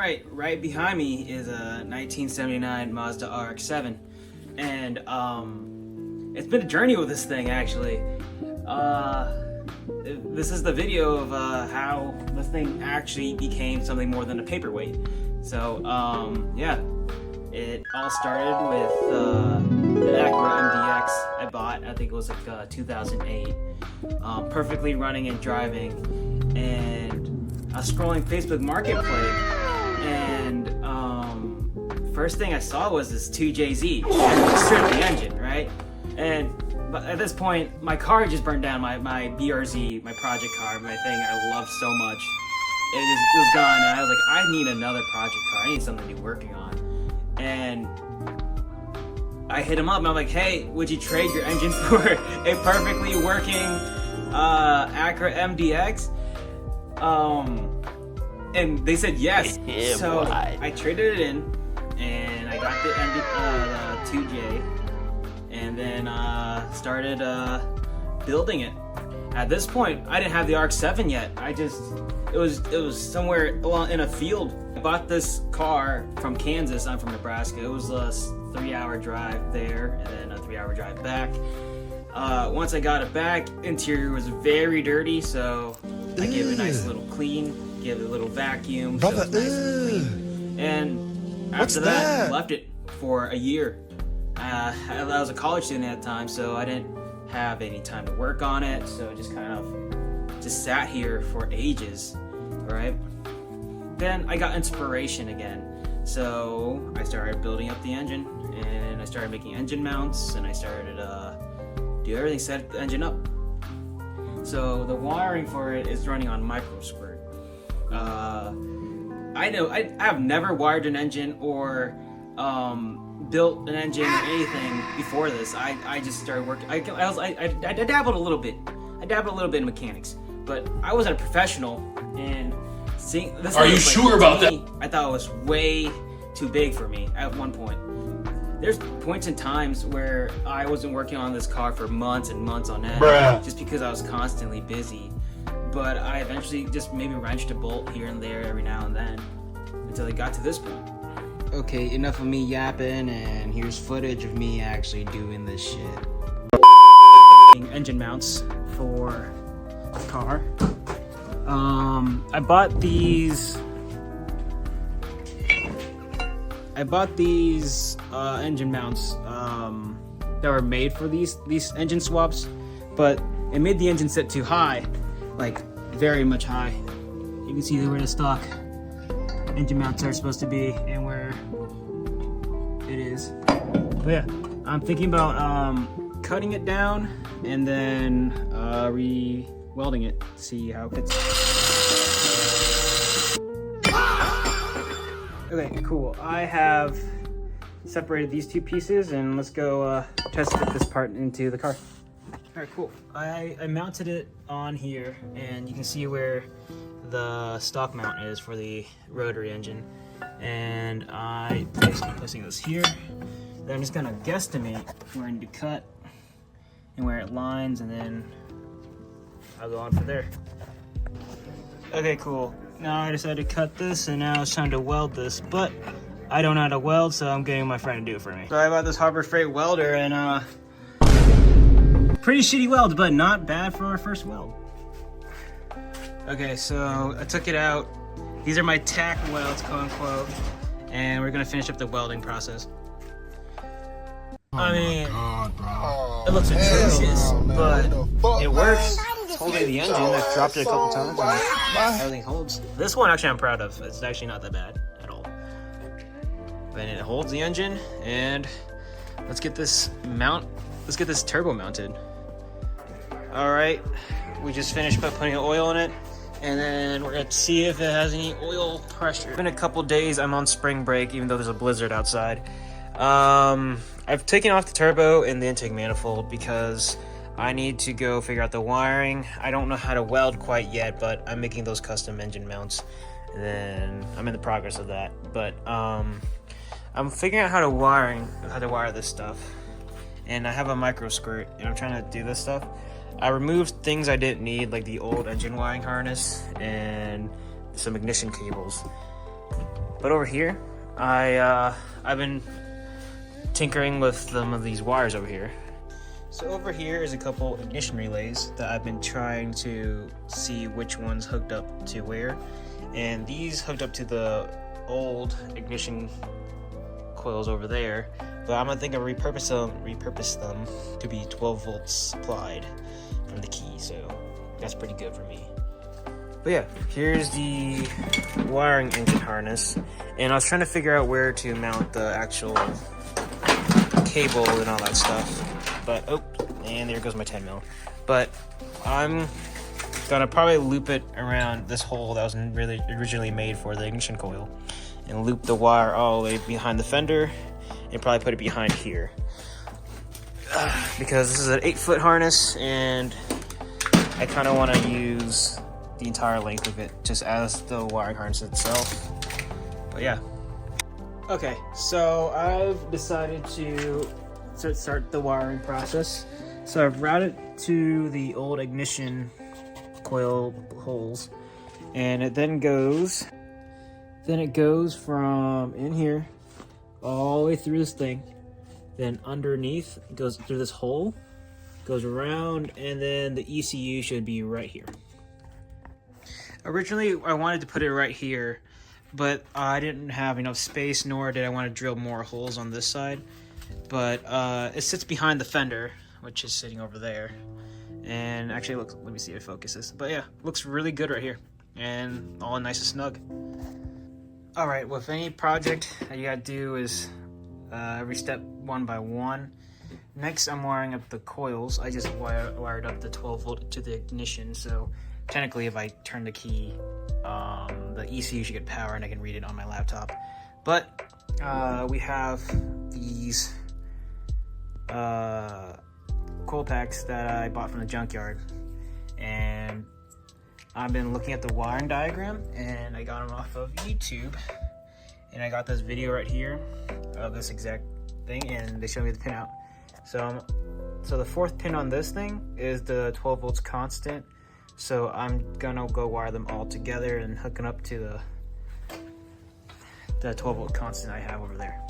right behind me is a 1979 Mazda RX-7, and it's been a journey with this thing actually. This is the video of how this thing actually became something more than a paperweight. So yeah, it all started with the Acura MDX I bought. I think it was like 2008, perfectly running and driving, and I was scrolling Facebook Marketplace, and first thing I saw was this 2JZ, straight the engine, right? But at this point, my car just burned down. My BRZ, my project car, my thing I loved so much. It was gone, and I was like, I need another project car. I need something to be working on. And I hit him up, and I'm like, hey, would you trade your engine for a perfectly working Acura MDX? And they said yes. Yeah, so boy. I traded it in, and I got the 2J, and then started building it. At this point, I didn't have the RX-7 yet. It was somewhere in a field. I bought this car from Kansas. I'm from Nebraska. It was a 3-hour drive there, and then a 3-hour drive back. Once I got it back, interior was very dirty, so I gave it a nice little clean, gave it a little vacuum, so it was nice and clean. And after that, I left it for a year. I was a college student at the time, so I didn't have any time to work on it, so it just kind of just sat here for ages, right? Then I got inspiration again, so I started building up the engine, and I started making engine mounts, and I started do everything, set the engine up. So the wiring for it is running on micro squirt. I have never wired an engine or built an engine or anything before this. I just started working. I dabbled a little bit. I dabbled a little bit in mechanics, but I wasn't a professional. And seeing this, are you sure about that? I thought it was way too big for me at one point. There's points in times where I wasn't working on this car for months and months on end, just because I was constantly busy. But I eventually just maybe wrenched a bolt here and there every now and then until it got to this point. Okay, enough of me yapping, and here's footage of me actually doing this shit. Engine mounts for the car. I bought these engine mounts that were made for these engine swaps, but it made the engine sit too high, like very much high. You can see where the stock engine mounts are supposed to be and where it is. But yeah, I'm thinking about cutting it down and then re-welding it to see how it fits. Okay, cool. I have separated these two pieces, and let's go test fit this part into the car. All right, cool. I mounted it on here, and you can see where the stock mount is for the rotary engine. And I'm placing this here. Then I'm just gonna guesstimate where I need to cut and where it lines, and then I'll go on from there. Okay, cool. Now I decided to cut this, and now it's time to weld this, but I don't know how to weld, so I'm getting my friend to do it for me. So I bought this Harbor Freight welder, and pretty shitty weld, but not bad for our first weld. Okay, so I took it out. These are my tack welds, quote unquote, and we're gonna finish up the welding process. I mean, it looks atrocious, but it works. It's holding the engine. I've dropped it a couple times, and everything holds. This one, actually, I'm proud of. It's actually not that bad at all. And it holds the engine, and let's get this turbo mounted. All right, we just finished by putting oil in it, and then we're gonna see if it has any oil pressure. It's been a couple days. I'm on spring break, even though there's a blizzard outside. I've taken off the turbo and the intake manifold because I need to go figure out the wiring. I don't know how to weld quite yet, but I'm making those custom engine mounts, and then I'm in the progress of that. But I'm figuring out how to wire this stuff, and I have a micro squirt, and I'm trying to do this stuff. I removed things I didn't need, like the old engine wiring harness and some ignition cables. But over here, I've been tinkering with some of these wires over here. So over here is a couple ignition relays that I've been trying to see which one's hooked up to where. And these hooked up to the old ignition coils over there. But I'm gonna think of repurpose them to be 12 volts supplied from the key. So that's pretty good for me. But yeah, here's the wiring engine harness. And I was trying to figure out where to mount the actual cable and all that stuff. But, oh, and there goes my 10 mil. But I'm gonna probably loop it around this hole that was really originally made for the ignition coil. And loop the wire all the way behind the fender. And probably put it behind here. Because this is an 8-foot harness and I kind of want to use the entire length of it just as the wiring harness itself. But yeah. Okay, so I've decided to start the wiring process. So I've routed to the old ignition coil holes, and it then goes from in here all the way through this thing, then underneath it goes through this hole, goes around, and then the ECU should be right here. Originally I wanted to put it right here, but I didn't have enough space, nor did I want to drill more holes on this side. But it sits behind the fender, which is sitting over there. And actually, look, let me see if it focuses. But yeah, looks really good right here. And all nice and snug. Alright, with any project, all you gotta do is every step one by one. Next, I'm wiring up the coils. I just wired up the 12 volt to the ignition, so technically if I turn the key, the ECU should get power and I can read it on my laptop. But we have these coil packs that I bought from the junkyard, and I've been looking at the wiring diagram, and I got them off of YouTube, and I got this video right here of this exact thing, and they showed me the pinout. So the fourth pin on this thing is the 12 volts constant, so I'm gonna go wire them all together and hook them up to the 12 volt constant I have over there.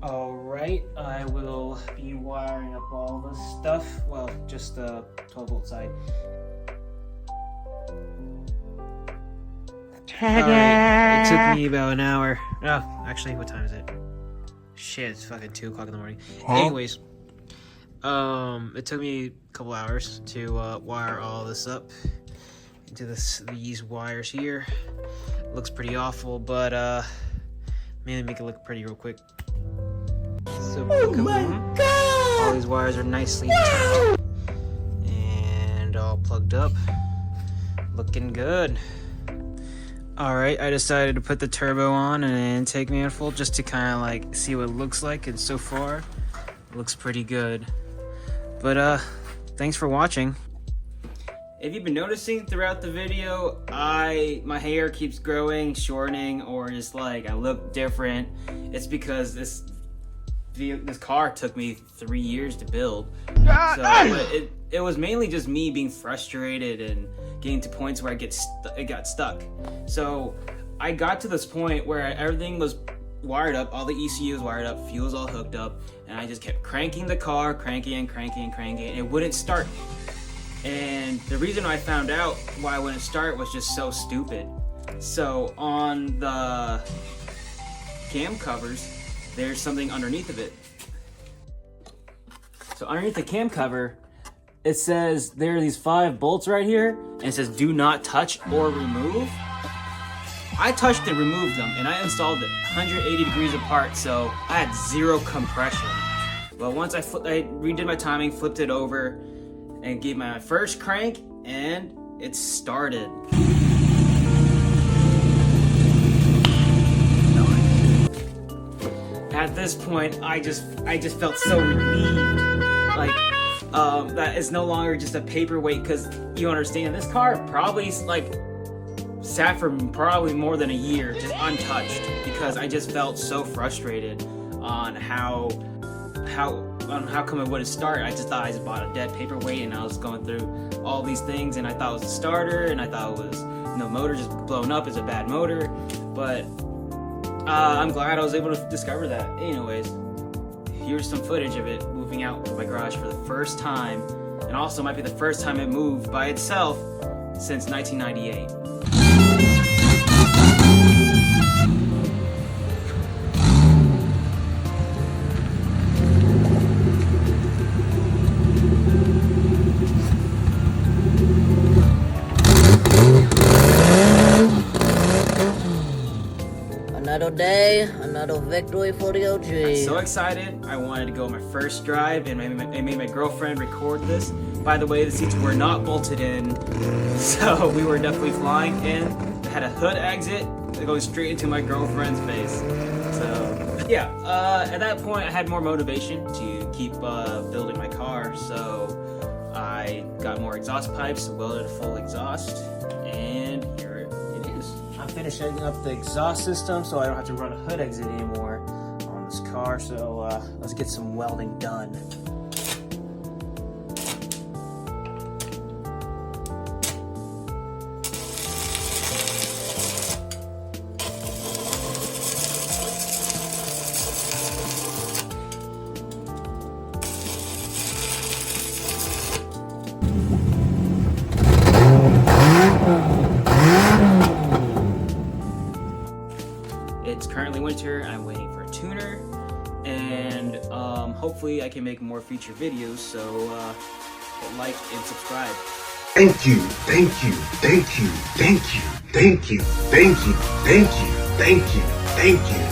Alright, I will be wiring up all this stuff. Well, just the 12 volt side. Alright, it took me about an hour. Oh, actually, what time is it? Shit, it's fucking 2 o'clock in the morning. Huh? Anyways, it took me a couple hours to wire all this up into these wires here. Looks pretty awful, but mainly make it look pretty real quick. So, oh my god! All these wires are nicely tight and all plugged up. Looking good. Alright, I decided to put the turbo on and an intake manifold just to kind of like see what it looks like, and so far it looks pretty good. But thanks for watching. If you've been noticing throughout the video, my hair keeps growing, shortening, or just like I look different, it's because this car took me 3 years to build. So it was mainly just me being frustrated and getting to points where it got stuck. So I got to this point where everything was wired up, all the ECU was wired up, fuel's all hooked up, and I just kept cranking the car, cranking, and it wouldn't start. And the reason I found out why it wouldn't start was just so stupid. So on the cam covers, there's something underneath of it. So underneath the cam cover, it says there are these 5 bolts right here, and it says do not touch or remove. I touched and removed them, and I installed it 180 degrees apart, so I had 0 compression. But once I redid my timing, flipped it over, and gave my first crank, and it started. At this point, I just felt so relieved, like that it's no longer just a paperweight. Because you understand, this car probably like sat for probably more than a year just untouched, because I just felt so frustrated on how come it wouldn't start. I just thought I just bought a dead paperweight, and I was going through all these things, and I thought it was a starter, and I thought it was the motor just blown up is a bad motor, but I'm glad I was able to discover that. Anyways, here's some footage of it moving out of my garage for the first time, and also might be the first time it moved by itself since 1998. Another day, another victory for the OG. I'm so excited. I wanted to go on my first drive, and I made my girlfriend record this. By the way, the seats were not bolted in, so we were definitely flying in. It had a hood exit going straight into my girlfriend's face. So yeah, at that point I had more motivation to keep building my car, so I got more exhaust pipes, welded a full exhaust, and here it is. I'm finishing up the exhaust system so I don't have to run a hood exit anymore on this car, so let's get some welding done. It's currently winter. I'm waiting for a tuner, and hopefully I can make more future videos, so hit like and subscribe. Thank you, thank you, thank you, thank you, thank you, thank you, thank you, thank you, thank you.